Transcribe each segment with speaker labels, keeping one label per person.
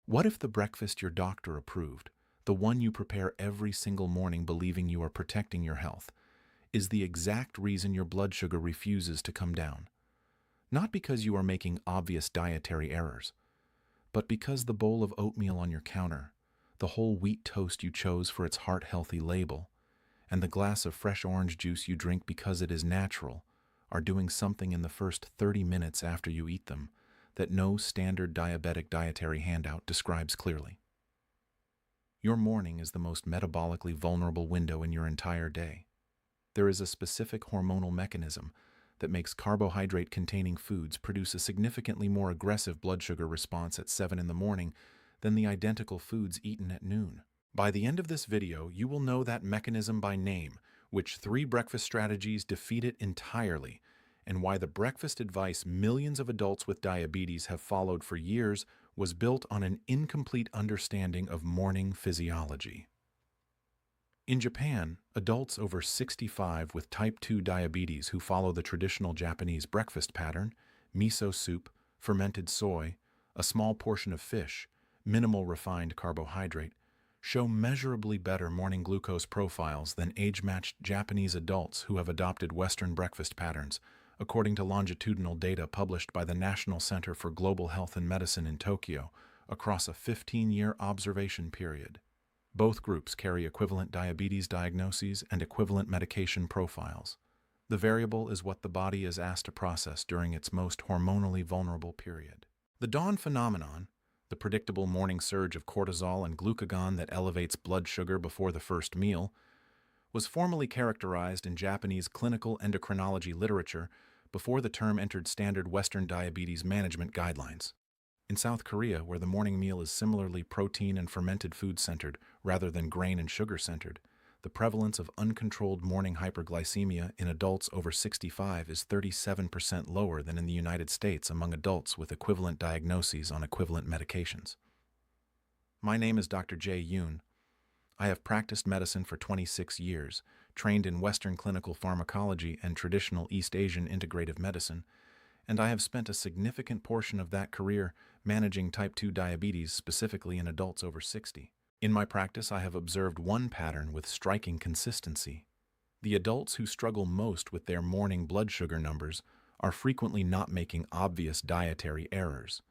Speaker 1: What if the breakfast your doctor approved, the one you prepare every single morning believing you are protecting your health, is the exact reason your blood sugar refuses to come down? Not because you are making obvious dietary errors, but because the bowl of oatmeal on your counter, the whole wheat toast you chose for its heart-healthy label, and the glass of fresh orange juice you drink because it is natural are doing something in the first 30 minutes after you eat them that no standard diabetic dietary handout describes clearly. Your morning is the most metabolically vulnerable window in your entire day. There is a specific hormonal mechanism that makes carbohydrate-containing foods produce a significantly more aggressive blood sugar response at 7 in the morning than the identical foods eaten at noon. By the end of this video, you will know that mechanism by name, which 3 breakfast strategies defeat it entirely, and why the breakfast advice millions of adults with diabetes have followed for years was built on an incomplete understanding of morning physiology. In Japan, adults over 65 with type 2 diabetes who follow the traditional Japanese breakfast pattern, miso soup, fermented soy, a small portion of fish, minimal refined carbohydrate, show measurably better morning glucose profiles than age-matched Japanese adults who have adopted Western breakfast patterns, according to longitudinal data published by the National Center for Global Health and Medicine in Tokyo across a 15-year observation period. Both groups carry equivalent diabetes diagnoses and equivalent medication profiles. The variable is what the body is asked to process during its most hormonally vulnerable period. The dawn phenomenon, the predictable morning surge of cortisol and glucagon that elevates blood sugar before the first meal, was formally characterized in Japanese clinical endocrinology literature before the term entered standard Western diabetes management guidelines. In South Korea, where the morning meal is similarly protein and fermented food-centered rather than grain and sugar-centered, the prevalence of uncontrolled morning hyperglycemia in adults over 65 is 37% lower than in the United States among adults with equivalent diagnoses on equivalent medications. My name is Dr. Jae Yoon. I have practiced medicine for 26 years, trained in Western clinical pharmacology and traditional East Asian integrative medicine, and I have spent a significant portion of that career managing type 2 diabetes, specifically in adults over 60. In my practice, I have observed one pattern with striking consistency. The adults who struggle most with their morning blood sugar numbers are frequently not making obvious dietary errors.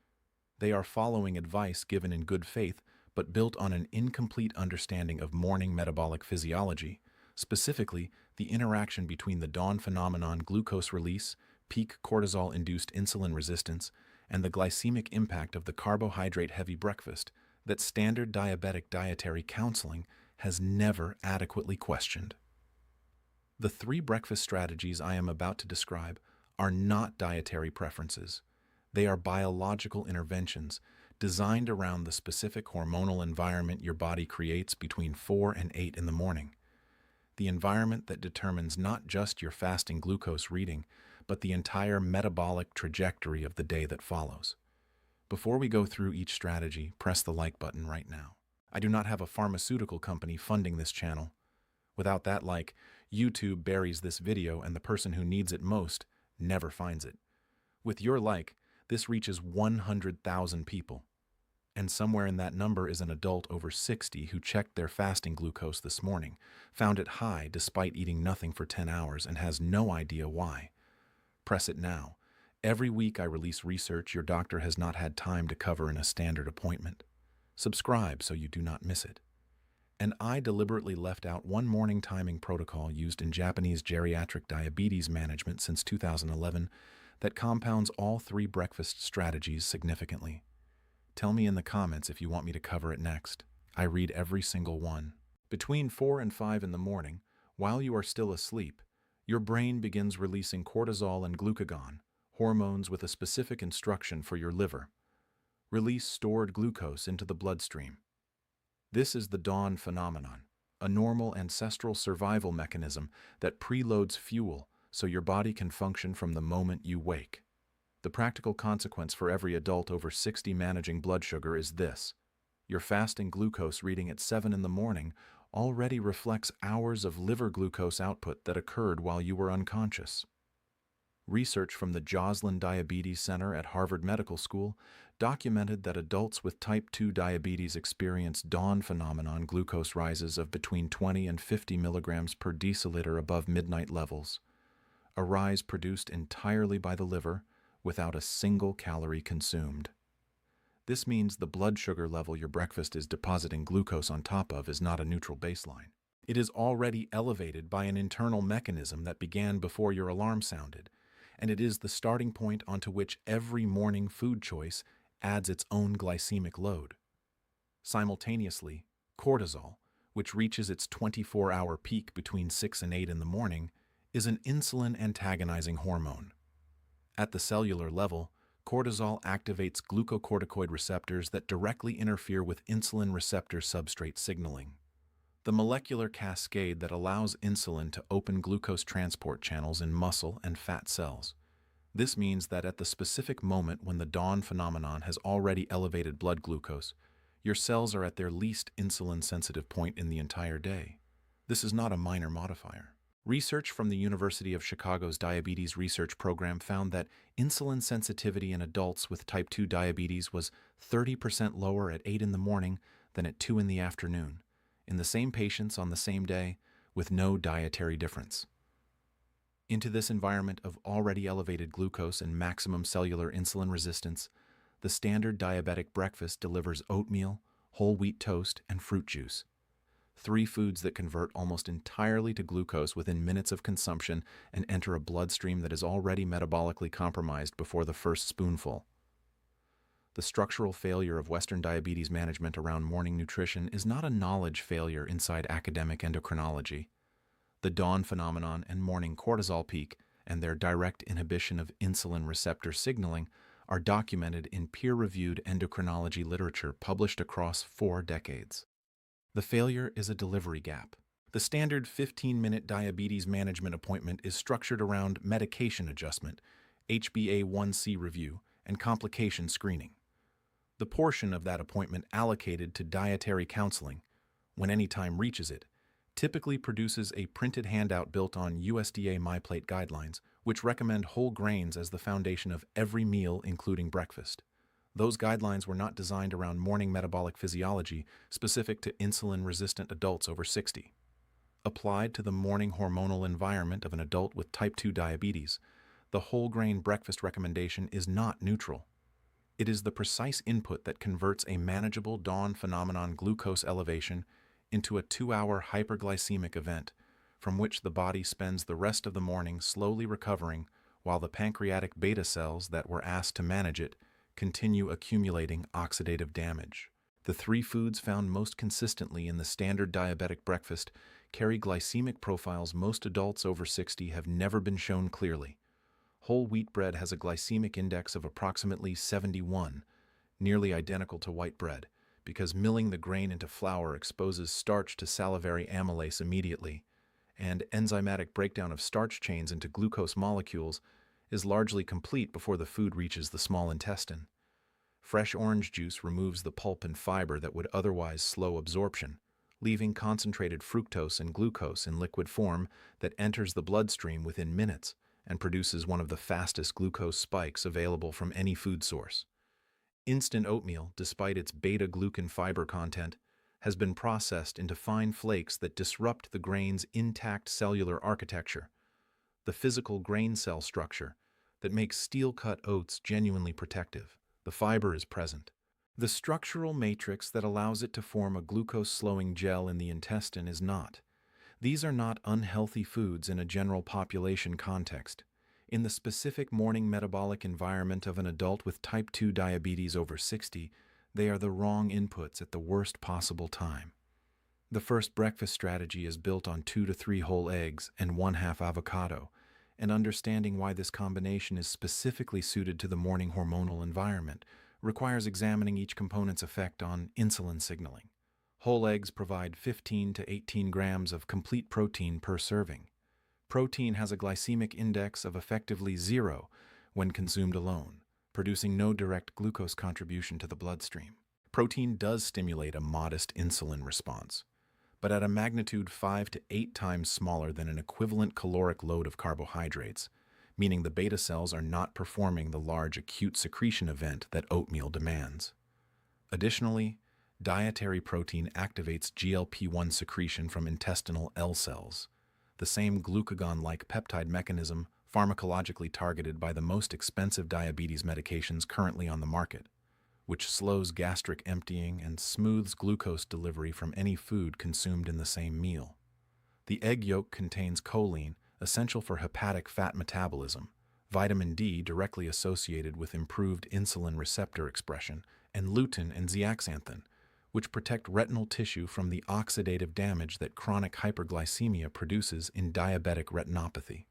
Speaker 1: They are following advice given in good faith, but built on an incomplete understanding of morning metabolic physiology, specifically the interaction between the dawn phenomenon, glucose release, peak cortisol-induced insulin resistance, and the glycemic impact of the carbohydrate-heavy breakfast that standard diabetic dietary counseling has never adequately questioned. The 3 breakfast strategies I am about to describe are not dietary preferences. They are biological interventions designed around the specific hormonal environment your body creates between 4 and 8 in the morning. The environment that determines not just your fasting glucose reading, but the entire metabolic trajectory of the day that follows. Before we go through each strategy, press the like button right now. I do not have a pharmaceutical company funding this channel. Without that like, YouTube buries this video and the person who needs it most never finds it. With your like, this reaches 100,000 people. And somewhere in that number is an adult over 60 who checked their fasting glucose this morning, found it high despite eating nothing for 10 hours, and has no idea why. Press it now. Every week I release research your doctor has not had time to cover in a standard appointment. Subscribe so you do not miss it. And I deliberately left out one morning timing protocol used in Japanese geriatric diabetes management since 2011 that compounds all 3 breakfast strategies significantly. Tell me in the comments if you want me to cover it next. I read every single one. Between 4 and 5 in the morning, while you are still asleep, your brain begins releasing cortisol and glucagon, hormones with a specific instruction for your liver. Release stored glucose into the bloodstream. This is the dawn phenomenon, a normal ancestral survival mechanism that preloads fuel so your body can function from the moment you wake. The practical consequence for every adult over 60 managing blood sugar is this: your fasting glucose reading at 7 in the morning already reflects hours of liver glucose output that occurred while you were unconscious. Research from the Joslin Diabetes Center at Harvard Medical School documented that adults with type 2 diabetes experience dawn phenomenon glucose rises of between 20 and 50 milligrams per deciliter above midnight levels, a rise produced entirely by the liver without a single calorie consumed. This means the blood sugar level your breakfast is depositing glucose on top of is not a neutral baseline. It is already elevated by an internal mechanism that began before your alarm sounded, and it is the starting point onto which every morning food choice adds its own glycemic load. Simultaneously, cortisol, which reaches its 24-hour peak between 6 and 8 in the morning, is an insulin-antagonizing hormone. At the cellular level, cortisol activates glucocorticoid receptors that directly interfere with insulin receptor substrate signaling, the molecular cascade that allows insulin to open glucose transport channels in muscle and fat cells. This means that at the specific moment when the dawn phenomenon has already elevated blood glucose, your cells are at their least insulin-sensitive point in the entire day. This is not a minor modifier. Research from the University of Chicago's Diabetes Research Program found that insulin sensitivity in adults with type 2 diabetes was 30% lower at 8 in the morning than at 2 in the afternoon, in the same patients on the same day, with no dietary difference. Into this environment of already elevated glucose and maximum cellular insulin resistance, the standard diabetic breakfast delivers oatmeal, whole wheat toast, and fruit juice. 3 foods that convert almost entirely to glucose within minutes of consumption and enter a bloodstream that is already metabolically compromised before the first spoonful. The structural failure of Western diabetes management around morning nutrition is not a knowledge failure inside academic endocrinology. The dawn phenomenon and morning cortisol peak and their direct inhibition of insulin receptor signaling are documented in peer-reviewed endocrinology literature published across 4 decades. The failure is a delivery gap. The standard 15-minute diabetes management appointment is structured around medication adjustment, HbA1c review, and complication screening. The portion of that appointment allocated to dietary counseling, when any time reaches it, typically produces a printed handout built on USDA MyPlate guidelines, which recommend whole grains as the foundation of every meal, including breakfast. Those guidelines were not designed around morning metabolic physiology specific to insulin-resistant adults over 60. Applied to the morning hormonal environment of an adult with type 2 diabetes, the whole-grain breakfast recommendation is not neutral. It is the precise input that converts a manageable dawn phenomenon glucose elevation into a 2-hour hyperglycemic event, from which the body spends the rest of the morning slowly recovering while the pancreatic beta cells that were asked to manage it continue accumulating oxidative damage. The 3 foods found most consistently in the standard diabetic breakfast carry glycemic profiles most adults over 60 have never been shown clearly. Whole wheat bread has a glycemic index of approximately 71, nearly identical to white bread, because milling the grain into flour exposes starch to salivary amylase immediately, and enzymatic breakdown of starch chains into glucose molecules is largely complete before the food reaches the small intestine. Fresh orange juice removes the pulp and fiber that would otherwise slow absorption, leaving concentrated fructose and glucose in liquid form that enters the bloodstream within minutes and produces one of the fastest glucose spikes available from any food source. Instant oatmeal, despite its beta-glucan fiber content, has been processed into fine flakes that disrupt the grain's intact cellular architecture, the physical grain cell structure that makes steel-cut oats genuinely protective. The fiber is present. The structural matrix that allows it to form a glucose-slowing gel in the intestine is not. These are not unhealthy foods in a general population context. In the specific morning metabolic environment of an adult with type 2 diabetes over 60, they are the wrong inputs at the worst possible time. The first breakfast strategy is built on 2 to 3 whole eggs and 1/2 avocado, and understanding why this combination is specifically suited to the morning hormonal environment requires examining each component's effect on insulin signaling. Whole eggs provide 15 to 18 grams of complete protein per serving. Protein has a glycemic index of effectively 0 when consumed alone, producing no direct glucose contribution to the bloodstream. Protein does stimulate a modest insulin response, but at a magnitude 5 to 8 times smaller than an equivalent caloric load of carbohydrates, meaning the beta cells are not performing the large acute secretion event that oatmeal demands. Additionally, dietary protein activates GLP-1 secretion from intestinal L cells, the same glucagon-like peptide mechanism pharmacologically targeted by the most expensive diabetes medications currently on the market, which slows gastric emptying and smooths glucose delivery from any food consumed in the same meal. The egg yolk contains choline, essential for hepatic fat metabolism, vitamin D directly associated with improved insulin receptor expression, and lutein and zeaxanthin, which protect retinal tissue from the oxidative damage that chronic hyperglycemia produces in diabetic retinopathy.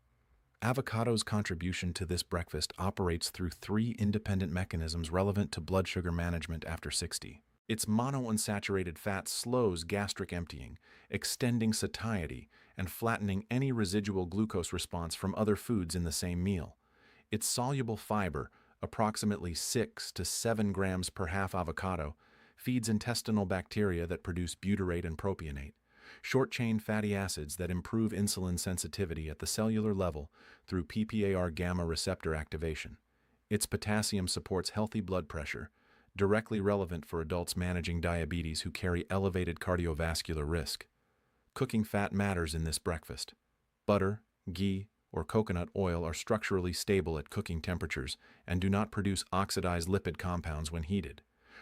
Speaker 1: Avocado's contribution to this breakfast operates through three independent mechanisms relevant to blood sugar management after 60. Its monounsaturated fat slows gastric emptying, extending satiety, and flattening any residual glucose response from other foods in the same meal. Its soluble fiber, approximately 6 to 7 grams per half avocado, feeds intestinal bacteria that produce butyrate and propionate, short-chain fatty acids that improve insulin sensitivity at the cellular level through PPAR gamma receptor activation. Its potassium supports healthy blood pressure, directly relevant for adults managing diabetes who carry elevated cardiovascular risk. Cooking fat matters in this breakfast. Butter, ghee, or coconut oil are structurally stable at cooking temperatures and do not produce oxidized lipid compounds when heated.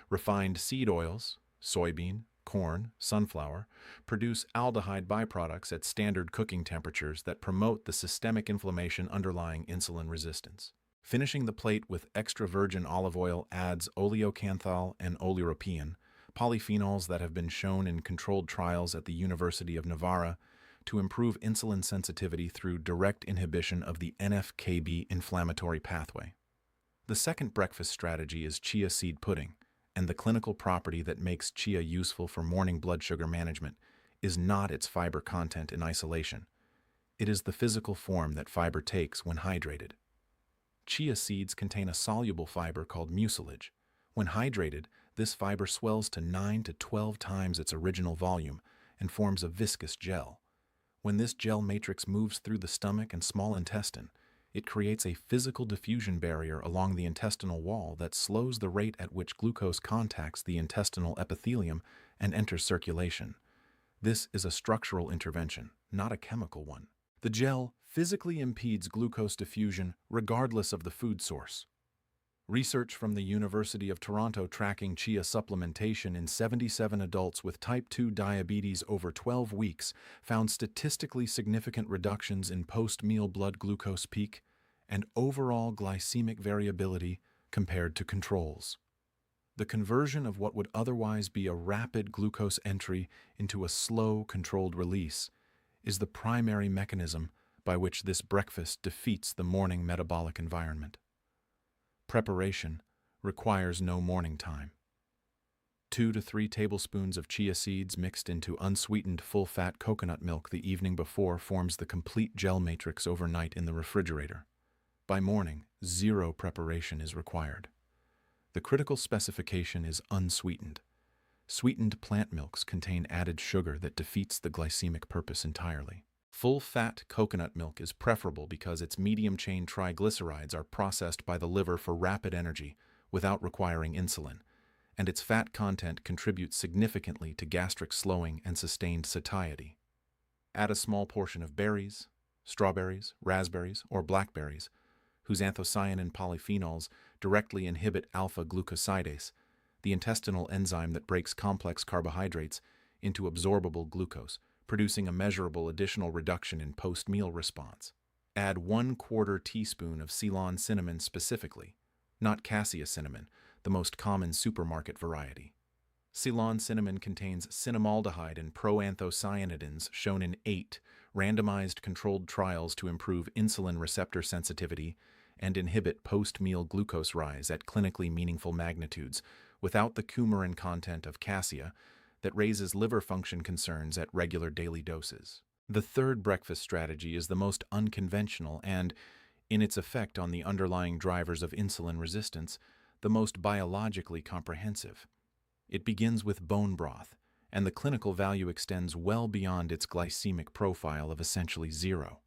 Speaker 1: Refined seed oils, soybean, corn, sunflower, produce aldehyde byproducts at standard cooking temperatures that promote the systemic inflammation underlying insulin resistance. Finishing the plate with extra virgin olive oil adds oleocanthal and oleuropein, polyphenols that have been shown in controlled trials at the University of Navarra to improve insulin sensitivity through direct inhibition of the NF-κB inflammatory pathway. The second breakfast strategy is chia seed pudding, and the clinical property that makes chia useful for morning blood sugar management is not its fiber content in isolation. It is the physical form that fiber takes when hydrated. Chia seeds contain a soluble fiber called mucilage. When hydrated, this fiber swells to 9 to 12 times its original volume and forms a viscous gel. When this gel matrix moves through the stomach and small intestine, it creates a physical diffusion barrier along the intestinal wall that slows the rate at which glucose contacts the intestinal epithelium and enters circulation. This is a structural intervention, not a chemical one. The gel physically impedes glucose diffusion regardless of the food source. Research from the University of Toronto tracking chia supplementation in 77 adults with type 2 diabetes over 12 weeks found statistically significant reductions in post-meal blood glucose peak and overall glycemic variability compared to controls. The conversion of what would otherwise be a rapid glucose entry into a slow, controlled release is the primary mechanism by which this breakfast defeats the morning metabolic environment. Preparation requires no morning time. 2 to 3 tablespoons of chia seeds mixed into unsweetened full-fat coconut milk the evening before forms the complete gel matrix overnight in the refrigerator. By morning, 0 preparation is required. The critical specification is unsweetened. Sweetened plant milks contain added sugar that defeats the glycemic purpose entirely. Full-fat coconut milk is preferable because its medium-chain triglycerides are processed by the liver for rapid energy without requiring insulin, and its fat content contributes significantly to gastric slowing and sustained satiety. Add a small portion of berries, strawberries, raspberries, or blackberries, whose anthocyanin polyphenols directly inhibit alpha-glucosidase, the intestinal enzyme that breaks complex carbohydrates into absorbable glucose, producing a measurable additional reduction in post-meal response. Add 1/4 teaspoon of Ceylon cinnamon specifically, not cassia cinnamon, the most common supermarket variety. Ceylon cinnamon contains cinnamaldehyde and proanthocyanidins shown in 8 randomized controlled trials to improve insulin receptor sensitivity and inhibit post-meal glucose rise at clinically meaningful magnitudes without the coumarin content of cassia that raises liver function concerns at regular daily doses. The third breakfast strategy is the most unconventional and, in its effect on the underlying drivers of insulin resistance, the most biologically comprehensive. It begins with bone broth, and the clinical value extends well beyond its glycemic profile of essentially 0.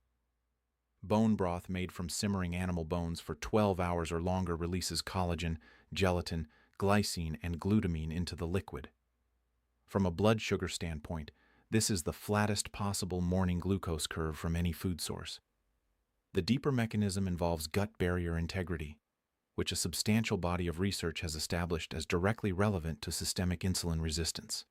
Speaker 1: Bone broth made from simmering animal bones for 12 hours or longer releases collagen, gelatin, glycine, and glutamine into the liquid. From a blood sugar standpoint, this is the flattest possible morning glucose curve from any food source. The deeper mechanism involves gut barrier integrity, which a substantial body of research has established as directly relevant to systemic insulin resistance.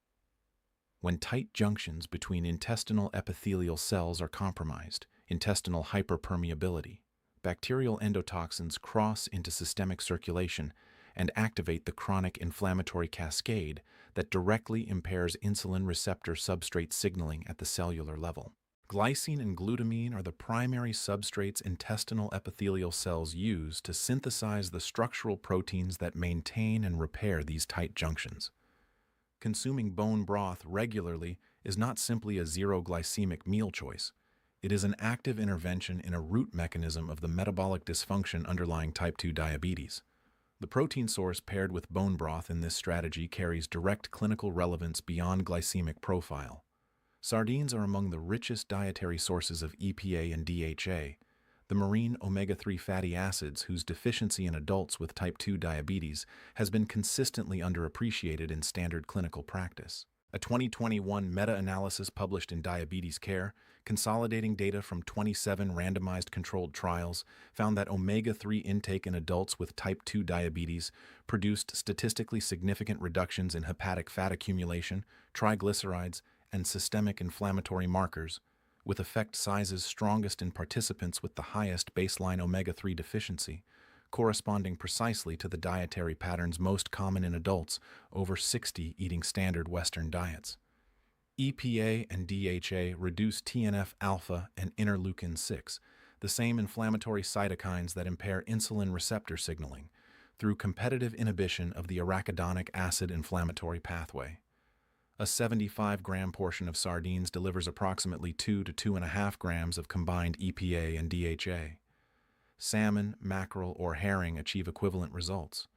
Speaker 1: When tight junctions between intestinal epithelial cells are compromised, intestinal hyperpermeability, bacterial endotoxins cross into systemic circulation and activate the chronic inflammatory cascade that directly impairs insulin receptor substrate signaling at the cellular level. Glycine and glutamine are the primary substrates intestinal epithelial cells use to synthesize the structural proteins that maintain and repair these tight junctions. Consuming bone broth regularly is not simply a zero-glycemic meal choice. It is an active intervention in a root mechanism of the metabolic dysfunction underlying type 2 diabetes. The protein source paired with bone broth in this strategy carries direct clinical relevance beyond glycemic profile. Sardines are among the richest dietary sources of EPA and DHA, the marine omega-3 fatty acids whose deficiency in adults with type 2 diabetes has been consistently underappreciated in standard clinical practice. A 2021 meta-analysis published in Diabetes Care, consolidating data from 27 randomized controlled trials, found that omega-3 intake in adults with type 2 diabetes produced statistically significant reductions in hepatic fat accumulation, triglycerides, and systemic inflammatory markers, with effect sizes strongest in participants with the highest baseline omega-3 deficiency, corresponding precisely to the dietary patterns most common in adults over 60 eating standard Western diets. EPA and DHA reduce TNF-alpha and interleukin-6, the same inflammatory cytokines that impair insulin receptor signaling, through competitive inhibition of the arachidonic acid inflammatory pathway. A 75-gram portion of sardines delivers approximately 2 to 2.5 grams of combined EPA and DHA. Salmon, mackerel, or herring achieve equivalent results.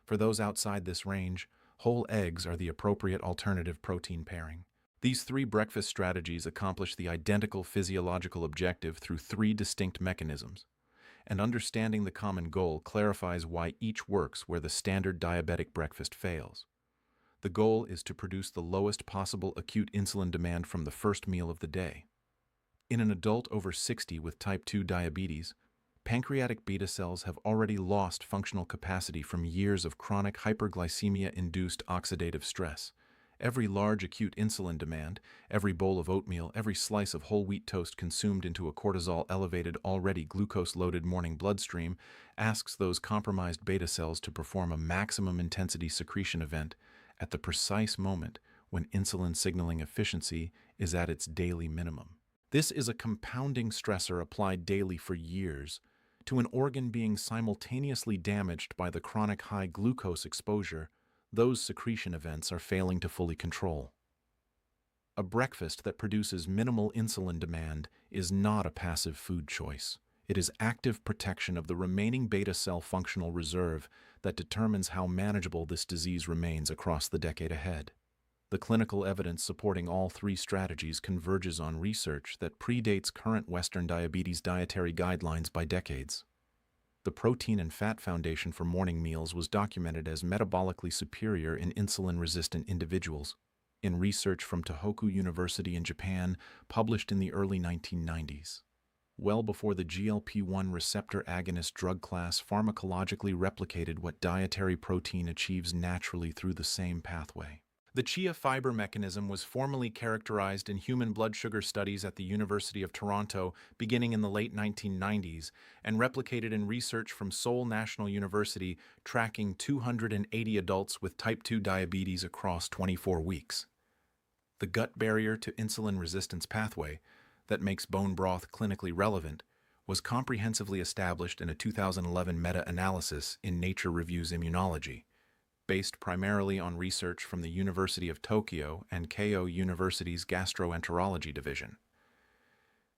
Speaker 1: For those outside this range, whole eggs are the appropriate alternative protein pairing. These three breakfast strategies accomplish the identical physiological objective through three distinct mechanisms, and understanding the common goal clarifies why each works where the standard diabetic breakfast fails. The goal is to produce the lowest possible acute insulin demand from the first meal of the day. In an adult over 60 with type 2 diabetes, pancreatic beta cells have already lost functional capacity from years of chronic hyperglycemia-induced oxidative stress. Every large acute insulin demand, every bowl of oatmeal, every slice of whole wheat toast consumed into a cortisol-elevated, already glucose-loaded morning bloodstream asks those compromised beta cells to perform a maximum intensity secretion event at the precise moment when insulin signaling efficiency is at its daily minimum. This is a compounding stressor applied daily for years to an organ being simultaneously damaged by the chronic high glucose exposure those secretion events are failing to fully control. A breakfast that produces minimal insulin demand is not a passive food choice. It is active protection of the remaining beta cell functional reserve that determines how manageable this disease remains across the decade ahead. The clinical evidence supporting all three strategies converges on research that predates current Western diabetes dietary guidelines by decades. The Protein and Fat Foundation for morning meals was documented as metabolically superior in insulin-resistant individuals in research from Tohoku University in Japan, published in the early 1990s. Well before the GLP-1 receptor agonist drug class pharmacologically replicated what dietary protein achieves naturally through the same pathway. The chia fiber mechanism was formally characterized in human blood sugar studies at the University of Toronto beginning in the late 1990s and replicated in research from Seoul National University tracking 280 adults with type 2 diabetes across 24 weeks. The gut barrier to insulin resistance pathway that makes bone broth clinically relevant was comprehensively established in a 2011 meta-analysis in Nature Reviews Immunology, based primarily on research from the University of Tokyo and Keio University's Gastroenterology Division.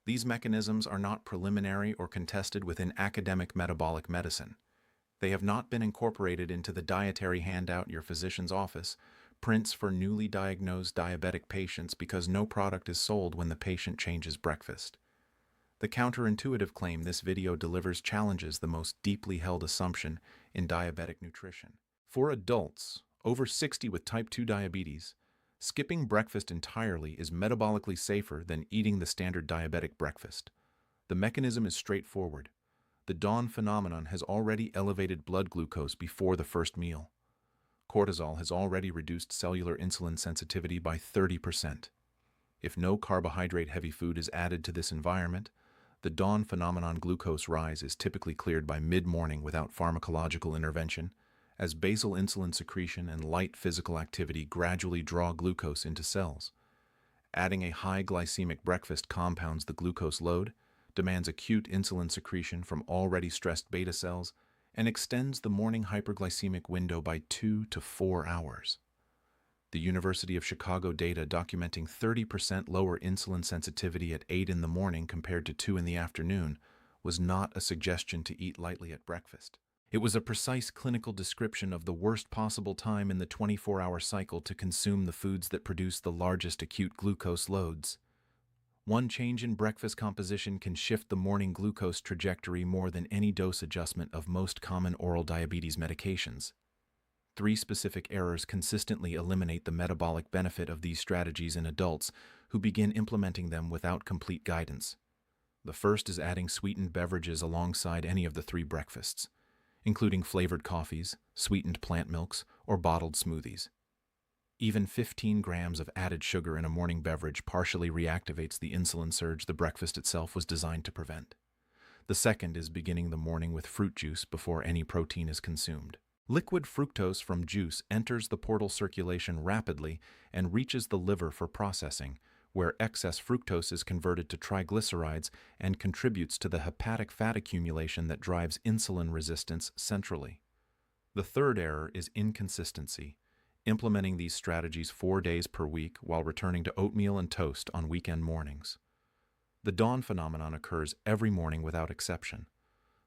Speaker 1: These mechanisms are not preliminary or contested within academic metabolic medicine. They have not been incorporated into the dietary handout your physician's office prints for newly diagnosed diabetic patients because no product is sold when the patient changes breakfast. The counterintuitive claim this video delivers challenges the most deeply held assumption in diabetic nutrition. For adults over 60 with type 2 diabetes, skipping breakfast entirely is metabolically safer than eating the standard diabetic breakfast. The mechanism is straightforward. The dawn phenomenon has already elevated blood glucose before the first meal. Cortisol has already reduced cellular insulin sensitivity by 30%. If no carbohydrate-heavy food is added to this environment, the dawn phenomenon glucose rise is typically cleared by mid-morning without pharmacological intervention, as basal insulin secretion and light physical activity gradually draw glucose into cells. Adding a high glycemic breakfast compounds the glucose load, demands acute insulin secretion from already stressed beta cells, and extends the morning hyperglycemic window by 2 to 4 hours. The University of Chicago data documenting 30% lower insulin sensitivity at 8 in the morning compared to 2 in the afternoon was not a suggestion to eat lightly at breakfast. It was a precise clinical description of the worst possible time in the 24-hour cycle to consume the foods that produce the largest acute glucose loads. One change in breakfast composition can shift the morning glucose trajectory more than any dose adjustment of most common oral diabetes medications. 3 specific errors consistently eliminate the metabolic benefit of these strategies in adults who begin implementing them without complete guidance. The first is adding sweetened beverages alongside any of the 3 breakfasts, including flavored coffees, sweetened plant milks, or bottled smoothies. Even 15 grams of added sugar in a morning beverage partially reactivates the insulin surge the breakfast itself was designed to prevent. The second is beginning the morning with fruit juice before any protein is consumed. Liquid fructose from juice enters the portal circulation rapidly and reaches the liver for processing, where excess fructose is converted to triglycerides and contributes to the hepatic fat accumulation that drives insulin resistance centrally. The third error is inconsistency, implementing these strategies 4 days per week while returning to oatmeal and toast on weekend mornings. The dawn phenomenon occurs every morning without exception.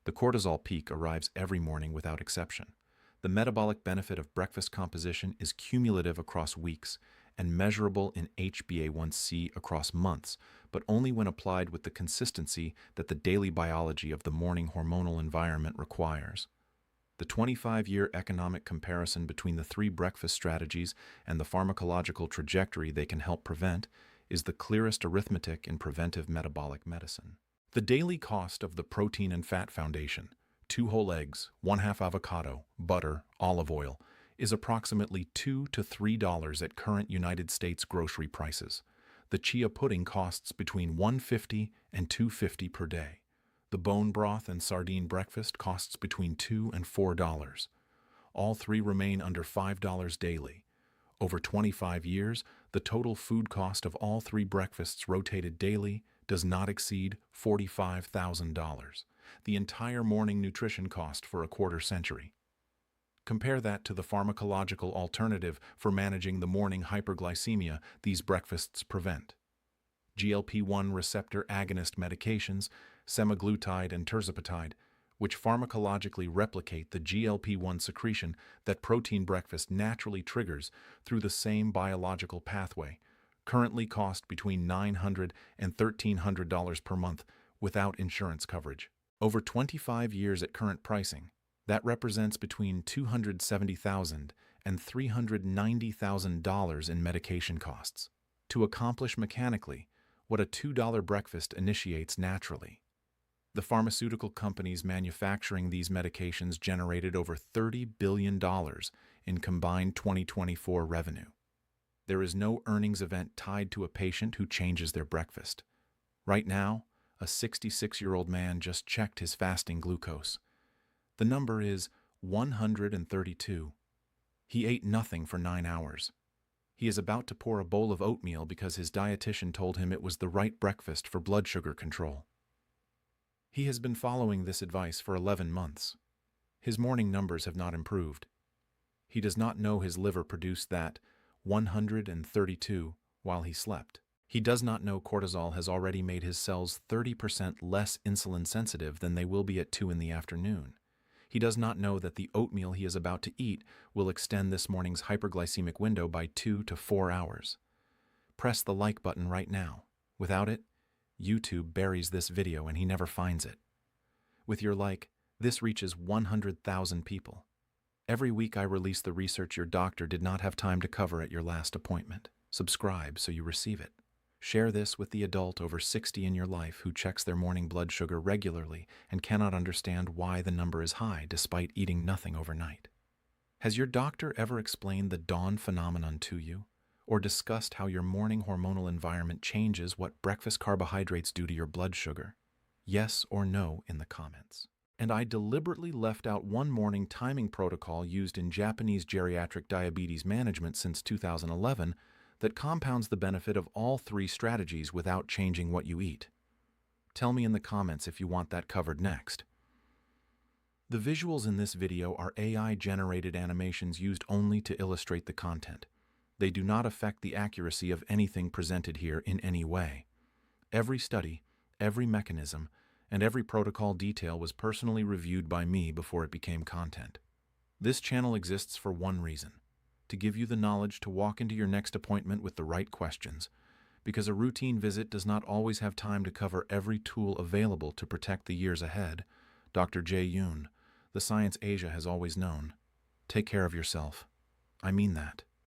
Speaker 1: The cortisol peak arrives every morning without exception. The metabolic benefit of breakfast composition is cumulative across weeks and measurable in HbA1c across months, but only when applied with the consistency that the daily biology of the morning hormonal environment requires. The 25-year economic comparison between the 3 breakfast strategies and the pharmacological trajectory they can help prevent is the clearest arithmetic in preventive metabolic medicine. The daily cost of the protein and fat foundation, 2 whole eggs, 1/2 avocado, butter, olive oil, is approximately $2 to $3 at current United States grocery prices. The chia pudding costs between $1.50 and $2.50 per day. The bone broth and sardine breakfast costs between $2 and $4. All 3 remain under $5 daily. Over 25 years, the total food cost of all 3 breakfasts rotated daily does not exceed $45,000, the entire morning nutrition cost for a quarter century. Compare that to the pharmacological alternative for managing the morning hyperglycemia these breakfasts prevent. GLP-1 receptor agonist medications, semaglutide and tirzepatide, which pharmacologically replicate the GLP-1 secretion that protein breakfast naturally triggers through the same biological pathway, currently cost between $900 and $1,300 per month without insurance coverage. Over 25 years at current pricing, that represents between $270,000 and $390,000 in medication costs, to accomplish mechanically what a $2 breakfast initiates naturally. The pharmaceutical companies manufacturing these medications generated over $30 billion in combined 2024 revenue. There is no earnings event tied to a patient who changes their breakfast. Right now, a 66-year-old man just checked his fasting glucose. The number is 132. He ate nothing for 9 hours. He is about to pour a bowl of oatmeal because his dietitian told him it was the right breakfast for blood sugar control. He has been following this advice for 11 months. His morning numbers have not improved. He does not know his liver produced that 132 while he slept. He does not know cortisol has already made his cells 30% less insulin sensitive than they will be at 2 in the afternoon. He does not know that the oatmeal he is about to eat will extend this morning's hyperglycemic window by 2 to 4 hours. Press the like button right now. Without it, YouTube buries this video and he never finds it. With your like, this reaches 100,000 people. Every week I release the research your doctor did not have time to cover at your last appointment. Subscribe so you receive it. Share this with the adult over 60 in your life who checks their morning blood sugar regularly and cannot understand why the number is high despite eating nothing overnight. Has your doctor ever explained the dawn phenomenon to you, or discussed how your morning hormonal environment changes what breakfast carbohydrates do to your blood sugar? Yes or no in the comments. And I deliberately left out one morning timing protocol used in Japanese geriatric diabetes management since 2011 that compounds the benefit of all three strategies without changing what you eat. Tell me in the comments if you want that covered next. The visuals in this video are AI-generated animations used only to illustrate the content. They do not affect the accuracy of anything presented here in any way. Every study, every mechanism, and every protocol detail was personally reviewed by me before it became content. This channel exists for one reason: to give you the knowledge to walk into your next appointment with the right questions, because a routine visit does not always have time to cover every tool available to protect the years ahead. Dr. Jae Yoon, the science Asia has always known. Take care of yourself. I mean that.